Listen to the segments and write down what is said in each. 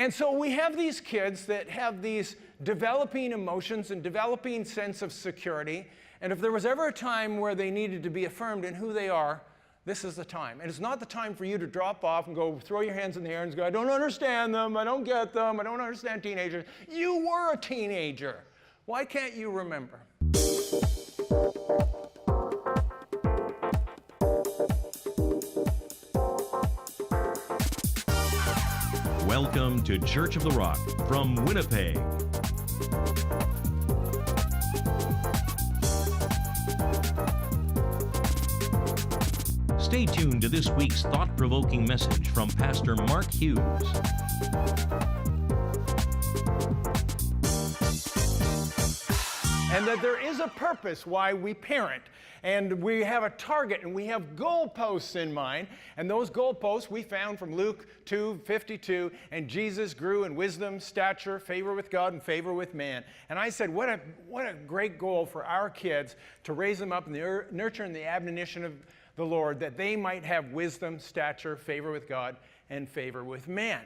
And so we have these kids that have these developing emotions and developing sense of security. And if there was ever a time where they needed to be affirmed in who they are, this is the time. And it's not the time for you to drop off and go throw your hands in the air and go, I don't understand them, I don't get them, I don't understand teenagers. You were a teenager. Why can't you remember? Welcome to Church of the Rock from Winnipeg. Stay tuned to this week's thought-provoking message from Pastor Mark Hughes. And that there is a purpose why we parent. And we have a target and we have goalposts in mind. And those goalposts we found from Luke 2:52. And Jesus grew in wisdom, stature, favor with God, and favor with man. And I said, what a great goal for our kids to raise them up in the nurture and the admonition of the Lord, that they might have wisdom, stature, favor with God, and favor with man.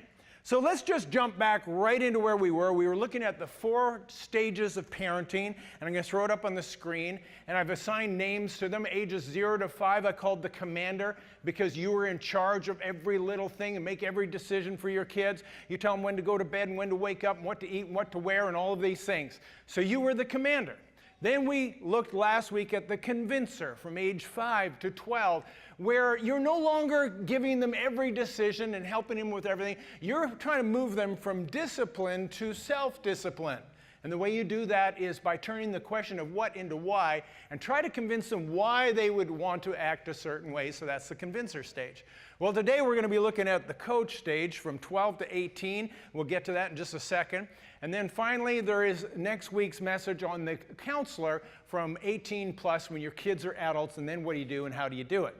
So let's just jump back right into where we were. We were looking at the 4 stages of parenting, and I'm going to throw it up on the screen. And I've assigned names to them. Ages 0 to 5, I called the commander, because you were in charge of every little thing and make every decision for your kids. You tell them when to go to bed and when to wake up and what to eat and what to wear and all of these things. So you were the commander. Then we looked last week at the convincer from age 5 to 12, where you're no longer giving them every decision and helping them with everything. You're trying to move them from discipline to self-discipline. And the way you do that is by turning the question of what into why and try to convince them why they would want to act a certain way. So that's the convincer stage. Well, today we're going to be looking at the coach stage from 12 to 18. We'll get to that in just a second. And then finally, there is next week's message on the counselor from 18 plus when your kids are adults, and then what do you do and how do you do it?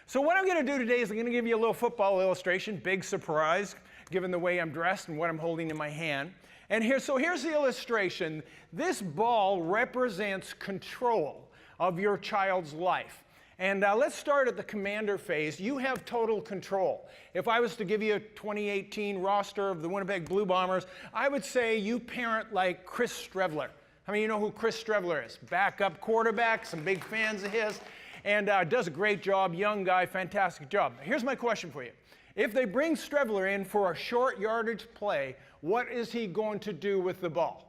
So what I'm going to do today is I'm going to give you a little football illustration, big surprise, given the way I'm dressed and what I'm holding in my hand. And here's the illustration. This ball represents control of your child's life. And let's start at the commander phase. You have total control. If I was to give you a 2018 roster of the Winnipeg Blue Bombers, I would say you parent like Chris Streveler. How many of you know who Chris Streveler is? Backup quarterback, some big fans of his, and does a great job, young guy, fantastic job. Here's my question for you. If they bring Streveler in for a short yardage play, what is he going to do with the ball?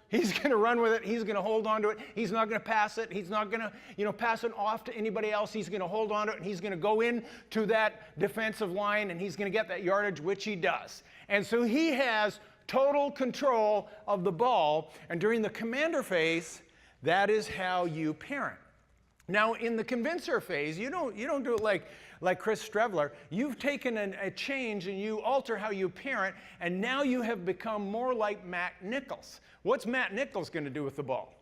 He's going to run with it. He's going to hold on to it. He's not going to pass it. He's not going to, pass it off to anybody else. He's going to hold on to it, and he's going to go into that defensive line, and he's going to get that yardage, which he does. And so he has total control of the ball. And during the commander phase, that is how you parent. Now, in the convincer phase, you don't do it like Chris Streveler. You've taken a change and you alter how you parent, and now you have become more like Matt Nichols. What's Matt Nichols going to do with the ball?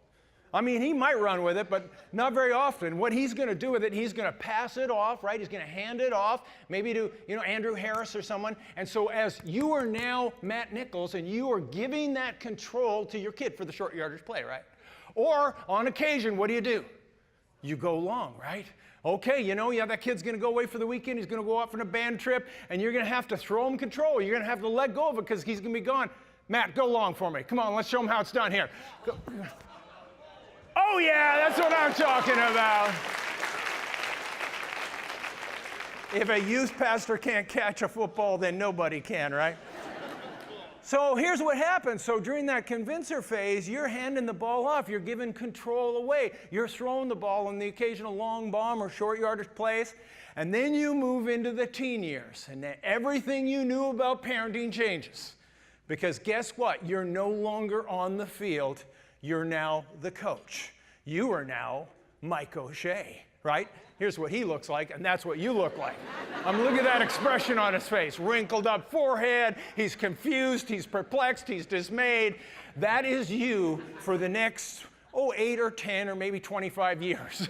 I mean, he might run with it, but not very often. What he's going to do with it, he's going to pass it off, right? He's going to hand it off, maybe to, Andrew Harris or someone. And so as you are now Matt Nichols, and you are giving that control to your kid for the short yardage play, right? Or on occasion, what do? You go long, right? Okay, that kid's going to go away for the weekend. He's going to go off on a band trip, and you're going to have to throw him control. You're going to have to let go of it because he's going to be gone. Matt, go long for me. Come on, let's show him how it's done here. Go. Oh, yeah, that's what I'm talking about. If a youth pastor can't catch a football, then nobody can, right? So here's what happens. So during that convincer phase, you're handing the ball off. You're giving control away. You're throwing the ball in the occasional long bomb or short yardage plays. And then you move into the teen years. And then everything you knew about parenting changes. Because guess what? You're no longer on the field. You're now the coach. You are now Mike O'Shea, right? Here's what he looks like, and that's what you look like. Look at that expression on his face. Wrinkled up forehead, he's confused, he's perplexed, he's dismayed. That is you for the next, 8 or 10 or maybe 25 years.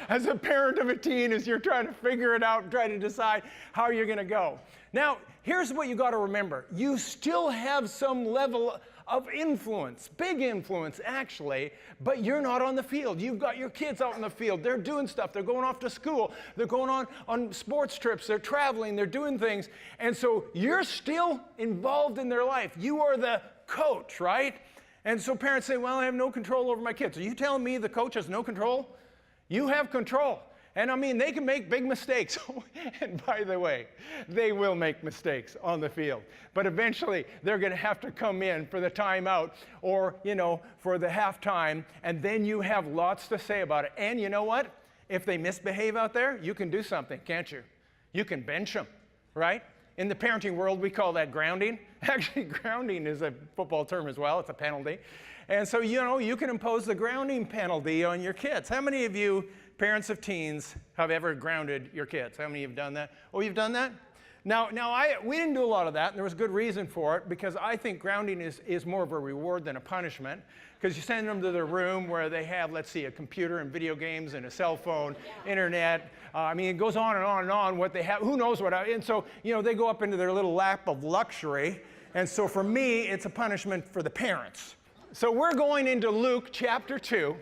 as a parent of a teen, as you're trying to figure it out and try to decide how you're going to go. Now, here's what you got to remember. You still have some level of influence, big influence actually, but you're not on the field. You've got your kids out in the field. They're doing stuff. They're going off to school. They're going on sports trips. They're traveling. They're doing things. And so you're still involved in their life. You are the coach, right? And so parents say, well, I have no control over my kids. Are you telling me the coach has no control? You have control. And I mean, they can make big mistakes. And by the way, they will make mistakes on the field. But eventually, they're going to have to come in for the timeout or, for the halftime. And then you have lots to say about it. And you know what? If they misbehave out there, you can do something, can't you? You can bench them, right? In the parenting world, we call that grounding. Actually, grounding is a football term as well. It's a penalty. And so, you can impose the grounding penalty on your kids. How many of you parents of teens have ever grounded your kids? How many have done that? Oh, you've done that? Now, we didn't do a lot of that, and there was good reason for it, because I think grounding is more of a reward than a punishment, because you send them to their room where they have, let's see, a computer and video games and a cell phone, internet. It goes on and on and on what they have. Who knows what? And so, they go up into their little lap of luxury, and so for me, it's a punishment for the parents. So we're going into Luke chapter 2.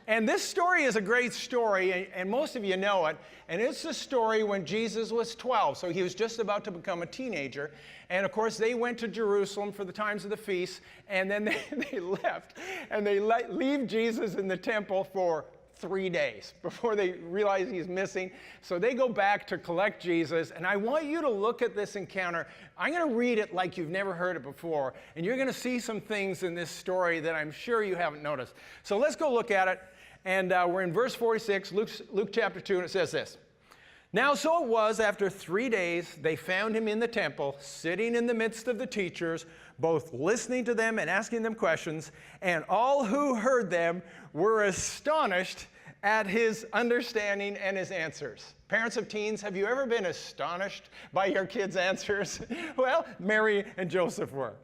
And this story is a great story, and most of you know it. And it's the story when Jesus was 12. So he was just about to become a teenager. And of course, they went to Jerusalem for the times of the feast. And then they left. And they leave Jesus in the temple for 3 days before they realize he's missing. So they go back to collect Jesus. And I want you to look at this encounter. I'm going to read it like you've never heard it before. And you're going to see some things in this story that I'm sure you haven't noticed. So let's go look at it. And we're in verse 46, Luke chapter 2, and it says this. Now so it was, after 3 days, they found him in the temple, sitting in the midst of the teachers, both listening to them and asking them questions, and all who heard them were astonished at his understanding and his answers. Parents of teens, have you ever been astonished by your kids' answers? Well, Mary and Joseph were.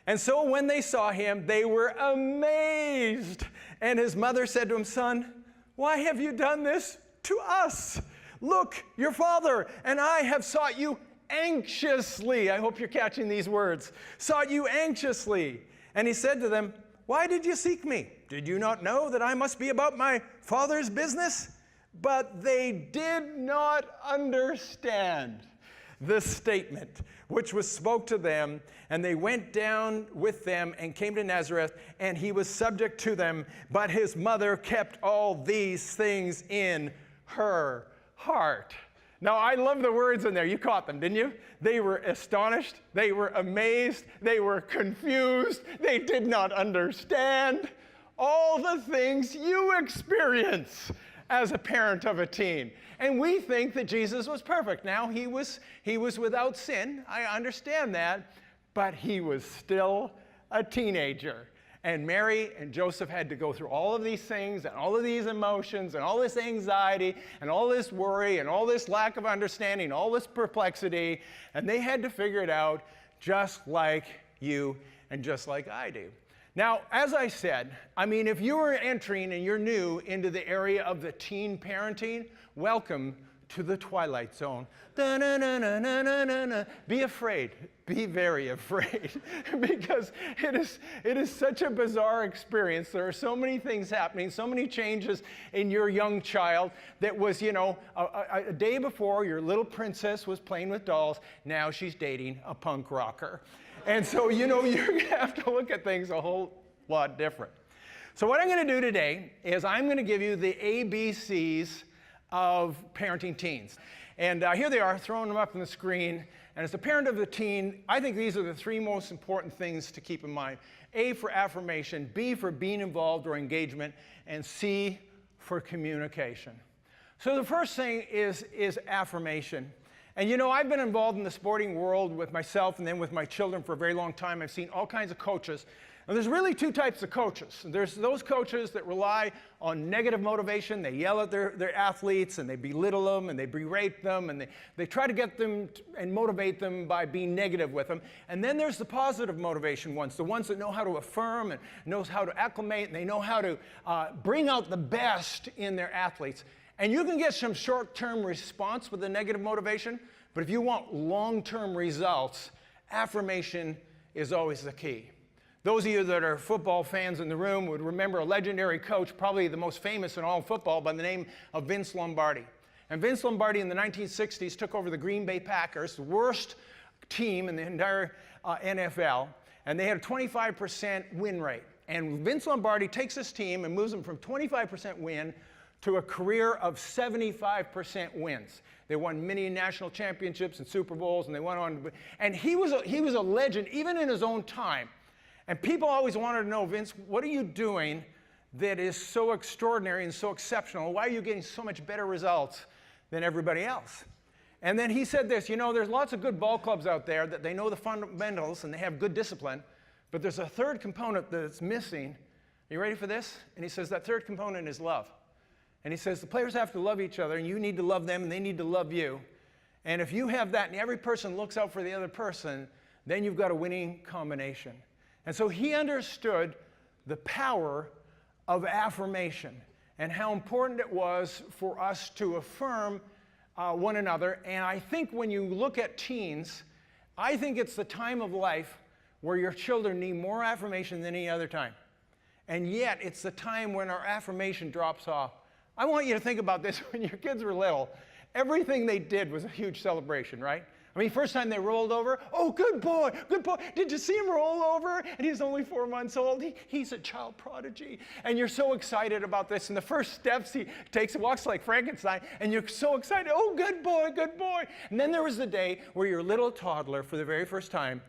And so when they saw him, they were amazed. And his mother said to him, Son, why have you done this to us? Look, your father and I have sought you anxiously. I hope you're catching these words. Sought you anxiously. And he said to them, why did you seek me? Did you not know that I must be about my father's business? But they did not understand the statement which was spoke to them, and they went down with them and came to Nazareth, and he was subject to them, but his mother kept all these things in her heart. Now, I love the words in there. You caught them, didn't you? They were astonished. They were amazed. They were confused. They did not understand all the things you experience as a parent of a teen. And we think that Jesus was perfect. Now, he was without sin. I understand that. But he was still a teenager. And Mary and Joseph had to go through all of these things and all of these emotions and all this anxiety and all this worry and all this lack of understanding, all this perplexity. And they had to figure it out just like you and just like I do. Now, as I said, if you are entering and you're new into the area of the teen parenting, welcome to the Twilight Zone. Be afraid. Be very afraid. Because it is such a bizarre experience. There are so many things happening, so many changes in your young child that was, a day before your little princess was playing with dolls. Now she's dating a punk rocker. And so, you're going to have to look at things a whole lot different. So what I'm going to do today is I'm going to give you the ABCs of parenting teens. And here they are, throwing them up on the screen. And as a parent of a teen, I think these are the three most important things to keep in mind. A for affirmation, B for being involved or engagement, and C for communication. So the first thing is affirmation. And I've been involved in the sporting world with myself and then with my children for a very long time. I've seen all kinds of coaches. And there's really two types of coaches. There's those coaches that rely on negative motivation. They yell at their athletes and they belittle them and they berate them and they try to get them and motivate them by being negative with them. And then there's the positive motivation ones, the ones that know how to affirm and knows how to acclimate and they know how to bring out the best in their athletes. And you can get some short-term response with the negative motivation, But if you want long-term results, affirmation is always the key. Those of you that are football fans in the room would remember a legendary coach, probably the most famous in all of football, by the name of Vince Lombardi. And Vince Lombardi in the 1960s took over the Green Bay Packers, the worst team in the entire NFL, and they had a 25% win rate. And Vince Lombardi takes this team and moves them from 25% win to a career of 75% wins. They won many national championships and Super Bowls, and they went on. And he was a legend, even in his own time. And people always wanted to know, Vince, what are you doing that is so extraordinary and so exceptional? Why are you getting so much better results than everybody else? And then he said this, there's lots of good ball clubs out there that they know the fundamentals and they have good discipline, but there's a third component that's missing. Are you ready for this? And he says that third component is love. And he says the players have to love each other, and you need to love them, and they need to love you. And if you have that, and every person looks out for the other person, then you've got a winning combination. And so he understood the power of affirmation and how important it was for us to affirm one another. And I think when you look at teens, I think it's the time of life where your children need more affirmation than any other time. And yet, it's the time when our affirmation drops off. I want you to think about this. When your kids were little, everything they did was a huge celebration, right? I mean, first time they rolled over, oh, good boy, good boy. Did you see him roll over? And he's only 4 months old. He's a child prodigy. And you're so excited about this. And the first steps he takes, walks like Frankenstein, and you're so excited. Oh, good boy, good boy. And then there was the day where your little toddler, for the very first time,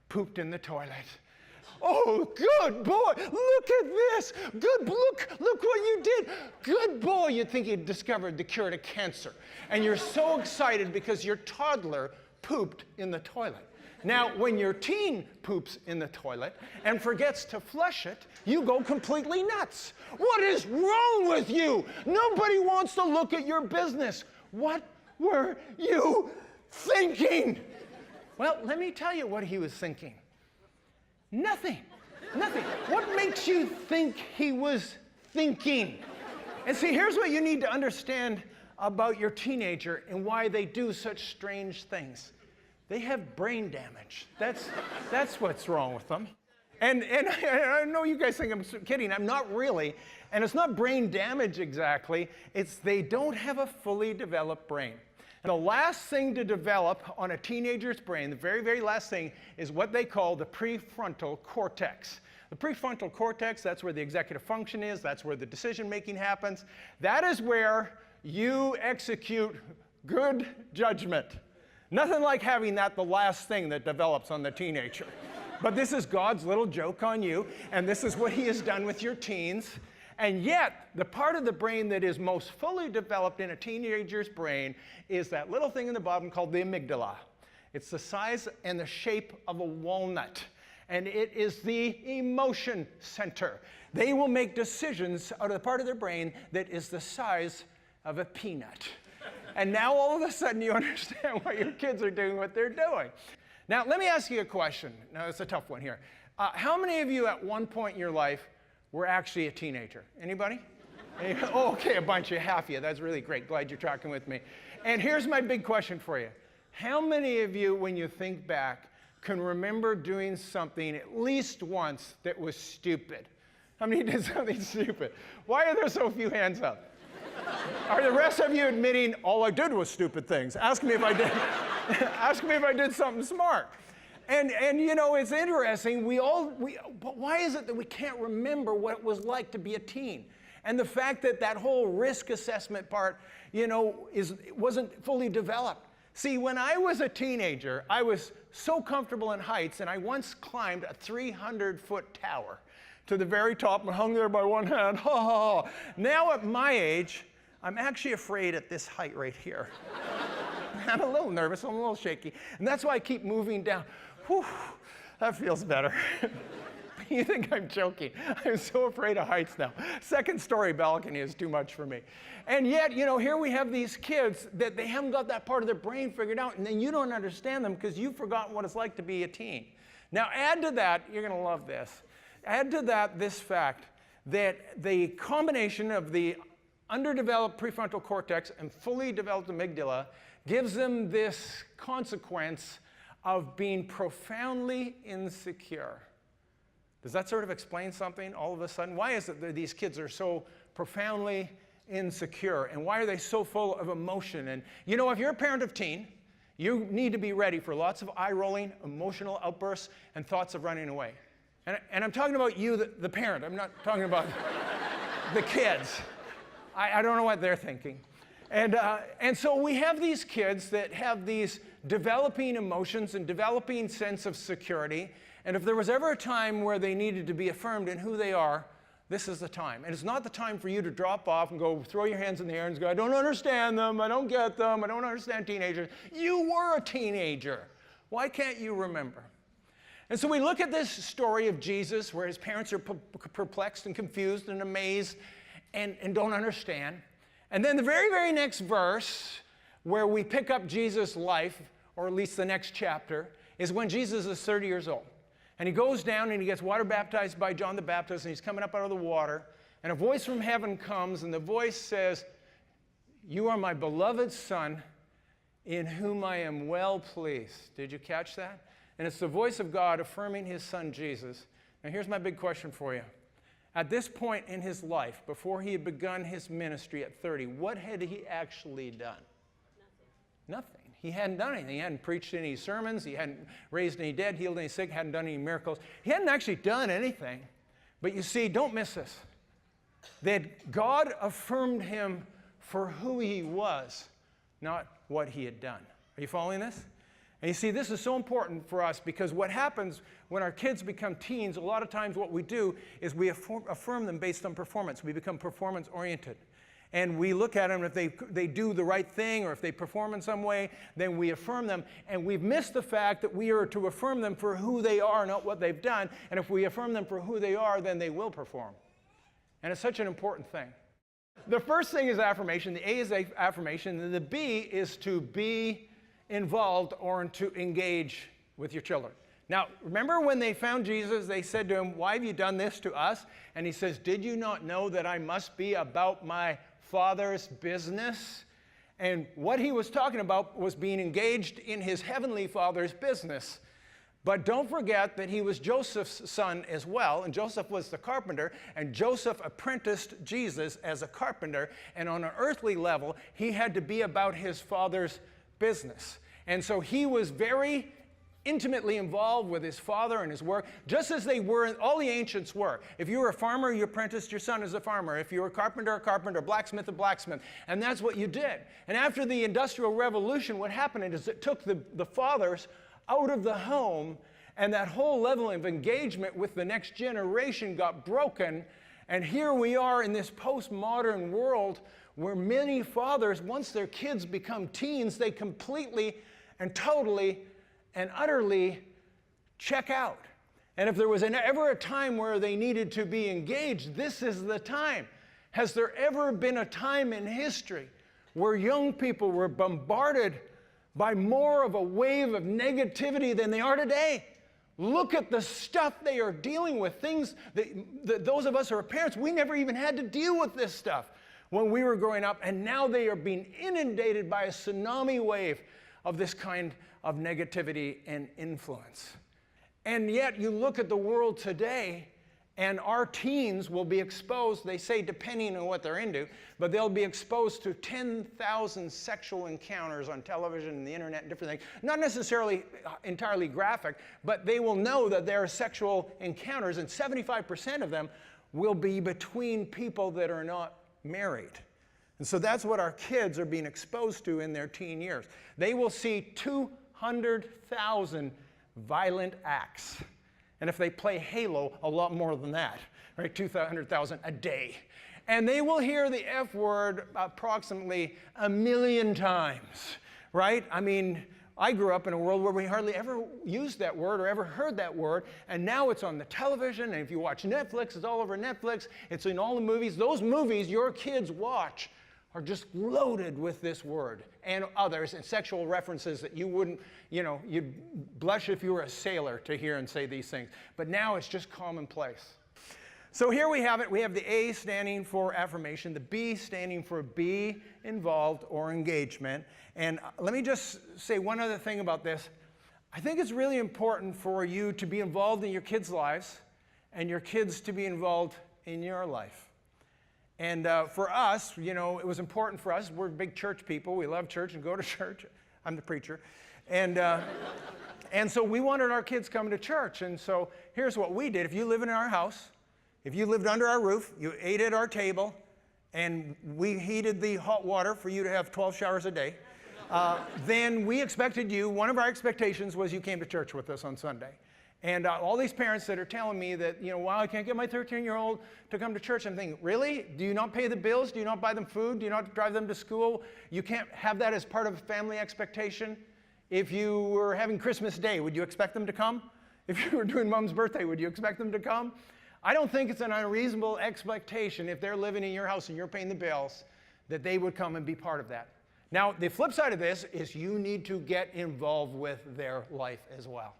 pooped in the toilet. Oh, good boy, look at this. Good, look what you did. Good boy. You'd think you'd discovered the cure to cancer. And you're so excited because your toddler pooped in the toilet. Now, when your teen poops in the toilet and forgets to flush it, you go completely nuts. What is wrong with you? Nobody wants to look at your business. What were you thinking? Well, let me tell you what he was thinking. Nothing. Nothing. What makes you think he was thinking? And see, here's what you need to understand about your teenager and why they do such strange things. They have brain damage. That's what's wrong with them. And I know you guys think I'm kidding. I'm not really. And it's not brain damage exactly. It's they don't have a fully developed brain. The last thing to develop on a teenager's brain, the very, very last thing, is what they call the prefrontal cortex. The prefrontal cortex, that's where the executive function is. That's where the decision-making happens. That is where you execute good judgment. Nothing like having that the last thing that develops on the teenager. But this is God's little joke on you, and this is what he has done with your teens. And yet, the part of the brain that is most fully developed in a teenager's brain is that little thing in the bottom called the amygdala. It's the size and the shape of a walnut, and it is the emotion center. They will make decisions out of the part of their brain that is the size of a peanut. And now all of a sudden you understand why your kids are doing what they're doing. Now, let me ask you a question. Now, it's a tough one here. How many of you at one point in your life were actually a teenager? Anybody? Oh, okay, a bunch of half of you. That's really great. Glad you're tracking with me. And here's my big question for you. How many of you, when you think back, can remember doing something at least once that was stupid? How many did something stupid? Why are there so few hands up? Are the rest of you admitting all I did was stupid things? Ask me if I did. Ask me if I did something smart. And it's interesting. But why is it that we can't remember what it was like to be a teen? And the fact that whole risk assessment part, wasn't fully developed. See, when I was a teenager, I was so comfortable in heights, and I once climbed a 300-foot tower to the very top and hung there by one hand. Ha ha ha. Now at my age, I'm actually afraid at this height right here. I'm a little nervous, I'm a little shaky, and that's why I keep moving down. Whew, that feels better. You think I'm joking. I'm so afraid of heights now. Second story balcony is too much for me. And yet, here we have these kids that they haven't got that part of their brain figured out, and then you don't understand them because you've forgotten what it's like to be a teen. Now add to that, you're going to love this. Add to that this fact that the combination of the underdeveloped prefrontal cortex and fully developed amygdala gives them this consequence of being profoundly insecure. Does that sort of explain something all of a sudden? Why is it that these kids are so profoundly insecure, and why are they so full of emotion? And you know, if you're a parent of teen, you need to be ready for lots of eye-rolling, emotional outbursts, and thoughts of running away. And I'm talking about you, the parent. I'm not talking about the kids. I don't know what they're thinking. And so we have these kids that have these developing emotions and developing sense of security. And if there was ever a time where they needed to be affirmed in who they are, this is the time. And it's not the time for you to drop off and go throw your hands in the air and go, I don't understand them, I don't get them, I don't understand teenagers. You were a teenager. Why can't you remember? And so we look at this story of Jesus where his parents are perplexed and confused and amazed and don't understand. And then the very, very next verse where we pick up Jesus' life, or at least the next chapter, is when Jesus is 30 years old. And he goes down and he gets water baptized by John the Baptist, and he's coming up out of the water. And a voice from heaven comes, and the voice says, you are my beloved Son, in whom I am well pleased. Did you catch that? And it's the voice of God affirming his Son, Jesus. Now here's my big question for you. At this point in his life, before he had begun his ministry at 30, what had he actually done? Nothing. He hadn't done anything. He hadn't preached any sermons. He hadn't raised any dead, healed any sick, hadn't done any miracles. He hadn't actually done anything. But you see, don't miss this. That God affirmed him for who he was, not what he had done. Are you following this? And you see, this is so important for us because what happens when our kids become teens, a lot of times what we do is we affirm them based on performance. We become performance-oriented. And we look at them, if they do the right thing or if they perform in some way, then we affirm them. And we've missed the fact that we are to affirm them for who they are, not what they've done. And if we affirm them for who they are, then they will perform. And it's such an important thing. The first thing is affirmation. The A is affirmation. And the B is to be involved or to engage with your children. Now, remember when they found Jesus, they said to him, why have you done this to us? And he says, did you not know that I must be about my Father's business? And what he was talking about was being engaged in his heavenly Father's business. But don't forget that he was Joseph's son as well, and Joseph was the carpenter, and Joseph apprenticed Jesus as a carpenter, and on an earthly level, he had to be about his father's business. And so he was very intimately involved with his father and his work, just as they were, all the ancients were. If you were a farmer, you apprenticed your son as a farmer. If you were a carpenter, blacksmith, a blacksmith. And that's what you did. And after the Industrial Revolution, what happened is it took the fathers out of the home, and that whole level of engagement with the next generation got broken. And here we are in this postmodern world where many fathers, once their kids become teens, they completely and totally and utterly check out. And if there was ever a time where they needed to be engaged, this is the time. Has there ever been a time in history where young people were bombarded by more of a wave of negativity than they are today? Look at the stuff they are dealing with, things that those of us who are parents, we never even had to deal with this stuff when we were growing up, and now they are being inundated by a tsunami wave of this kind of negativity and influence. And yet you look at the world today, and our teens will be exposed, they say depending on what they're into, but they'll be exposed to 10,000 sexual encounters on television and the internet and different things. Not necessarily entirely graphic, but they will know that there are sexual encounters, and 75% of them will be between people that are not married. And so that's what our kids are being exposed to in their teen years. They will see 200,000 violent acts. And if they play Halo, a lot more than that, right? 200,000 a day. And they will hear the F word approximately 1 million times, right? I mean, I grew up in a world where we hardly ever used that word or ever heard that word, and now it's on the television, and if you watch Netflix, it's all over Netflix, it's in all the movies. Those movies your kids watch are just loaded with this word and others and sexual references that you wouldn't, you'd blush if you were a sailor to hear and say these things. But now it's just commonplace. So here we have it. We have the A standing for affirmation, the B standing for be involved or engagement. And let me just say one other thing about this. I think it's really important for you to be involved in your kids' lives and your kids to be involved in your life. And for us, you know, it was important for us. We're big church people. We love church and go to church. I'm the preacher. And so we wanted our kids coming to church. And so here's what we did. If you live in our house, if you lived under our roof, you ate at our table, and we heated the hot water for you to have 12 showers a day, then we expected you, one of our expectations was you came to church with us on Sunday. And all these parents that are telling me that, you know, wow, I can't get my 13-year-old to come to church. I'm thinking, really? Do you not pay the bills? Do you not buy them food? Do you not drive them to school? You can't have that as part of a family expectation? If you were having Christmas Day, would you expect them to come? If you were doing Mom's birthday, would you expect them to come? I don't think it's an unreasonable expectation if they're living in your house and you're paying the bills that they would come and be part of that. Now, the flip side of this is you need to get involved with their life as well.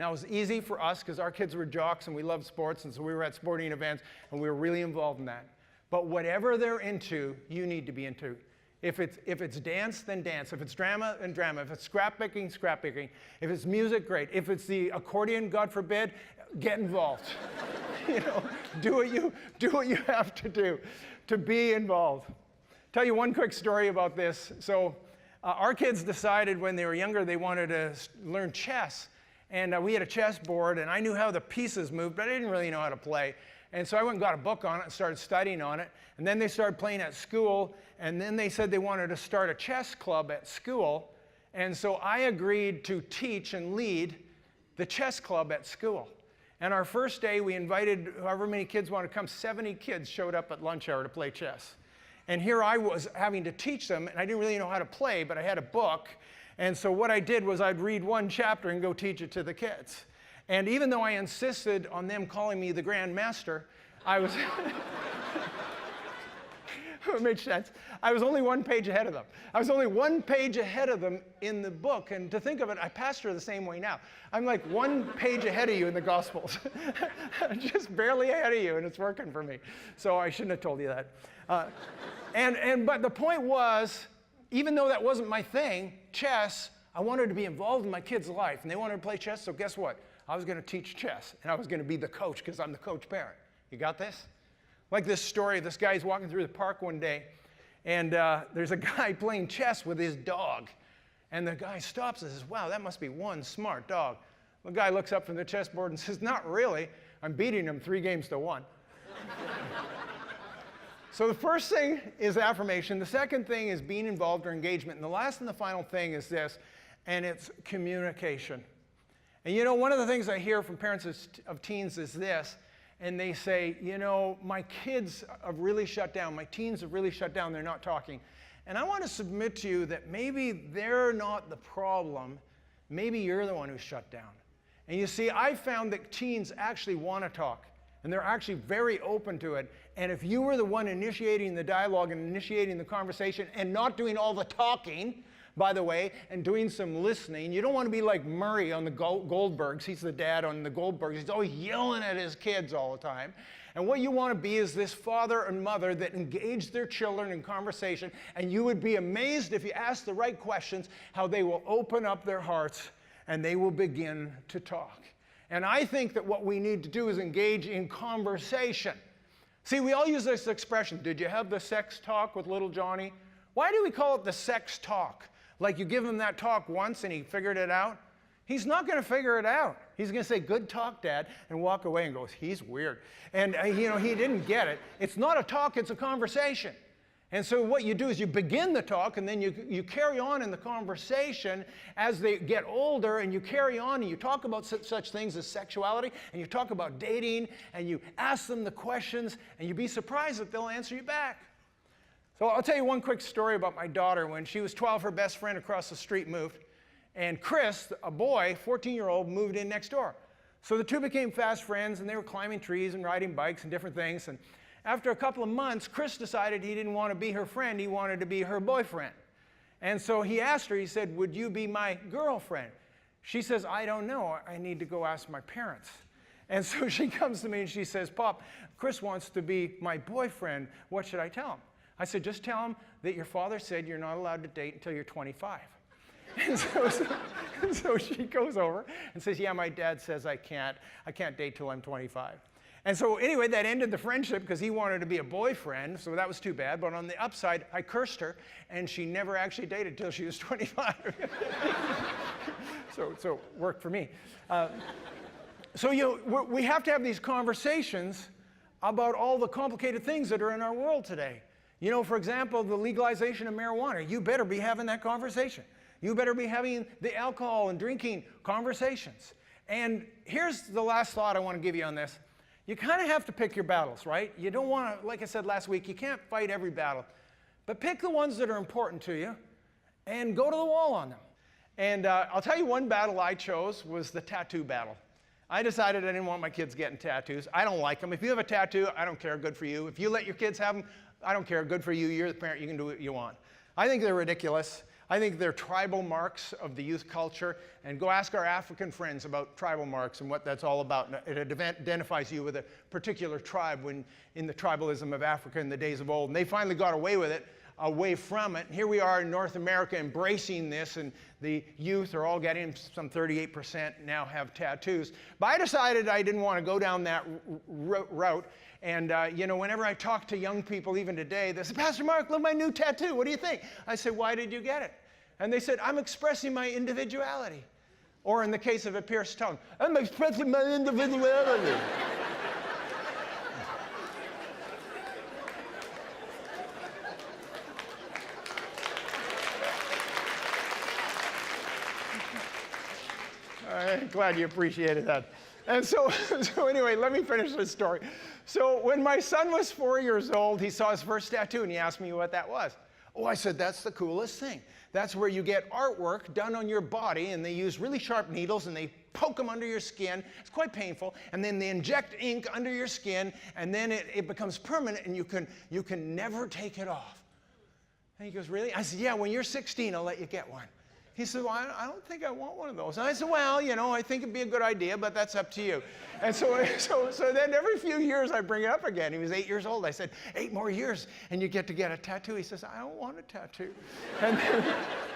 Now, it was easy for us because our kids were jocks and we loved sports, and so we were at sporting events and we were really involved in that. But whatever they're into, you need to be into. If it's dance, then dance. If it's drama, then drama. If it's scrapbooking, scrapbooking. If it's music, great. If it's the accordion, God forbid, get involved. You know, do what you have to do to be involved. Tell you one quick story about this. So our kids decided when they were younger they wanted to learn chess. And we had a chess board, and I knew how the pieces moved, but I didn't really know how to play. And so I went and got a book on it and started studying on it. And then they started playing at school, and then they said they wanted to start a chess club at school. And so I agreed to teach and lead the chess club at school. And our first day, we invited however many kids wanted to come. 70 kids showed up at lunch hour to play chess. And here I was having to teach them, and I didn't really know how to play, but I had a book. And so what I did was I'd read one chapter and go teach it to the kids. And even though I insisted on them calling me the Grand Master, I was... It made sense. I was only one page ahead of them. I was only one page ahead of them in the book. And to think of it, I pastor the same way now. I'm like one page ahead of you in the Gospels. Just barely ahead of you, and it's working for me. So I shouldn't have told you that. But the point was, even though that wasn't my thing, chess, I wanted to be involved in my kids' life. And they wanted to play chess, so guess what? I was going to teach chess, and I was going to be the coach because I'm the coach parent. You got this? Like this story, this guy's walking through the park one day, and there's a guy playing chess with his dog. And the guy stops and says, wow, that must be one smart dog. The guy looks up from the chessboard and says, not really. I'm beating him 3-1. So the first thing is affirmation. The second thing is being involved or engagement. And the last and the final thing is this, and it's communication. And you know, one of the things I hear from parents of teens is this, and they say, you know, my kids have really shut down. My teens have really shut down. They're not talking. And I want to submit to you that maybe they're not the problem. Maybe you're the one who's shut down. And you see, I found that teens actually want to talk, and they're actually very open to it. And if you were the one initiating the dialogue and initiating the conversation and not doing all the talking, by the way, and doing some listening. You don't want to be like Murray on the Goldbergs. He's the dad on the Goldbergs. He's always yelling at his kids all the time. And what you want to be is this father and mother that engage their children in conversation, and you would be amazed if you ask the right questions how they will open up their hearts and they will begin to talk. And I think that what we need to do is engage in conversation. See, we all use this expression, did you have the sex talk with little Johnny? Why do we call it the sex talk? Like you give him that talk once and he figured it out? He's not going to figure it out. He's going to say, good talk, Dad, and walk away and goes, he's weird. And, you know, he didn't get it. It's not a talk, it's a conversation. And so what you do is you begin the talk, and then you carry on in the conversation as they get older, and you carry on, and you talk about such things as sexuality, and you talk about dating, and you ask them the questions, and you'd be surprised that they'll answer you back. So I'll tell you one quick story about my daughter. When she was 12, her best friend across the street moved. And Chris, a boy, 14-year-old, moved in next door. So the two became fast friends, and they were climbing trees and riding bikes and different things. And after a couple of months, Chris decided he didn't want to be her friend. He wanted to be her boyfriend. And so he asked her, he said, would you be my girlfriend? She says, I don't know. I need to go ask my parents. And so she comes to me and she says, Pop, Chris wants to be my boyfriend. What should I tell him? I said, just tell him that your father said you're not allowed to date until you're 25. And so she goes over and says, yeah, my dad says I can't date till I'm 25. And so anyway, that ended the friendship because he wanted to be a boyfriend, so that was too bad. But on the upside, I cursed her, and she never actually dated till she was 25. So worked for me. So we have to have these conversations about all the complicated things that are in our world today. You know, for example, the legalization of marijuana. You better be having that conversation. You better be having the alcohol and drinking conversations. And here's the last thought I want to give you on this. You kind of have to pick your battles, right? You don't want to, like I said last week, you can't fight every battle. But pick the ones that are important to you and go to the wall on them. And I'll tell you, one battle I chose was the tattoo battle. I decided I didn't want my kids getting tattoos. I don't like them. If you have a tattoo, I don't care, good for you. If you let your kids have them, I don't care, good for you. You're the parent, you can do what you want. I think they're ridiculous. I think they're tribal marks of the youth culture. And go ask our African friends about tribal marks and what that's all about. It identifies you with a particular tribe when in the tribalism of Africa in the days of old. And they finally got away with it, away from it. Here we are in North America embracing this, and the youth are all getting, some 38% now have tattoos. But I decided I didn't want to go down that route. And, you know, whenever I talk to young people, even today, they say, Pastor Mark, look at my new tattoo. What do you think? I say, why did you get it? And they said, I'm expressing my individuality. Or in the case of a pierced tongue, I'm expressing my individuality. I'm glad you appreciated that. And so anyway, let me finish this story. So when my son was 4 years old, he saw his first tattoo, and he asked me what that was. Oh, I said, that's the coolest thing. That's where you get artwork done on your body, and they use really sharp needles, and they poke them under your skin. It's quite painful. And then they inject ink under your skin, and then it becomes permanent, and you can never take it off. And he goes, really? I said, yeah, when you're 16, I'll let you get one. He said, well, I don't think I want one of those. And I said, well, you know, I think it'd be a good idea, but that's up to you. And so then every few years I bring it up again. He was 8 years old. I said, 8 more years and you get to get a tattoo. He says, I don't want a tattoo.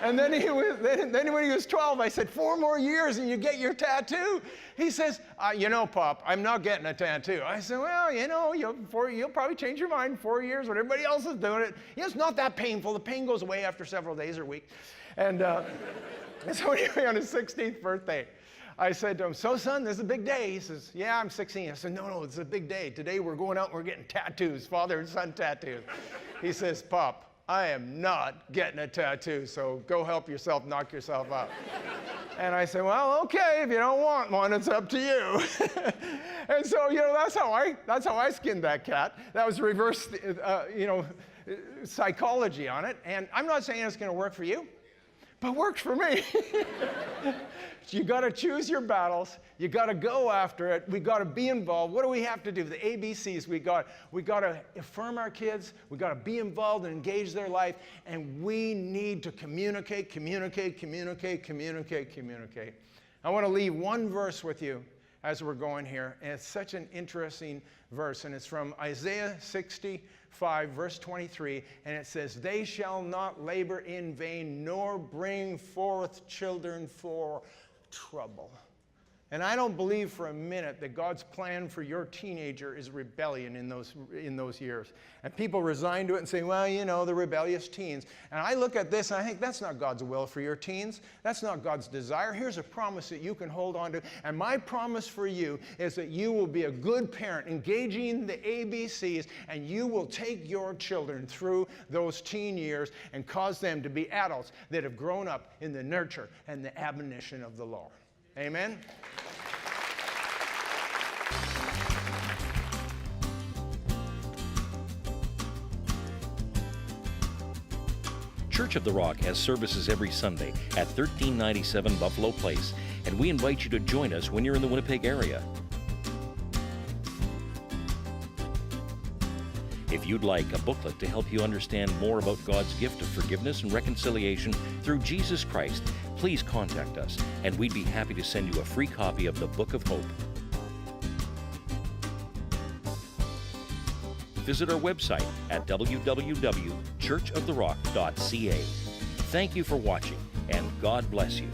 And then when he was 12, I said, 4 more years and you get your tattoo. He says, you know, Pop, I'm not getting a tattoo. I said, well, you know, you'll probably change your mind in 4 years when everybody else is doing it. You know, it's not that painful. The pain goes away after several days or weeks. And so anyway, on his 16th birthday, I said to him, so son, this is a big day. He says, yeah, I'm 16. I said, no, it's a big day. Today we're going out and we're getting tattoos, father and son tattoos. He says, Pop, I am not getting a tattoo, so go help yourself, knock yourself out. And I said, well, okay, if you don't want one, it's up to you. And so, you know, that's how I skinned that cat. That was reverse, psychology on it. And I'm not saying it's going to work for you, but works for me. You got to choose your battles. You got to go after it. We got to be involved. What do we have to do? The ABCs. We got to affirm our kids. We got to be involved and engage their life. And we need to communicate. I want to leave one verse with you as we're going here. And it's such an interesting verse. And it's from Isaiah 65, verse 23. And it says, they shall not labor in vain, nor bring forth children for trouble. And I don't believe for a minute that God's plan for your teenager is rebellion in those years. And people resign to it and say, well, you know, the rebellious teens. And I look at this and I think that's not God's will for your teens. That's not God's desire. Here's a promise that you can hold on to. And my promise for you is that you will be a good parent, engaging the ABCs, and you will take your children through those teen years and cause them to be adults that have grown up in the nurture and the admonition of the Lord. Amen? Church of the Rock has services every Sunday at 1397 Buffalo Place, and we invite you to join us when you're in the Winnipeg area. If you'd like a booklet to help you understand more about God's gift of forgiveness and reconciliation through Jesus Christ, please contact us, and we'd be happy to send you a free copy of the Book of Hope. visit our website at www.churchoftherock.ca. Thank you for watching, and God bless you.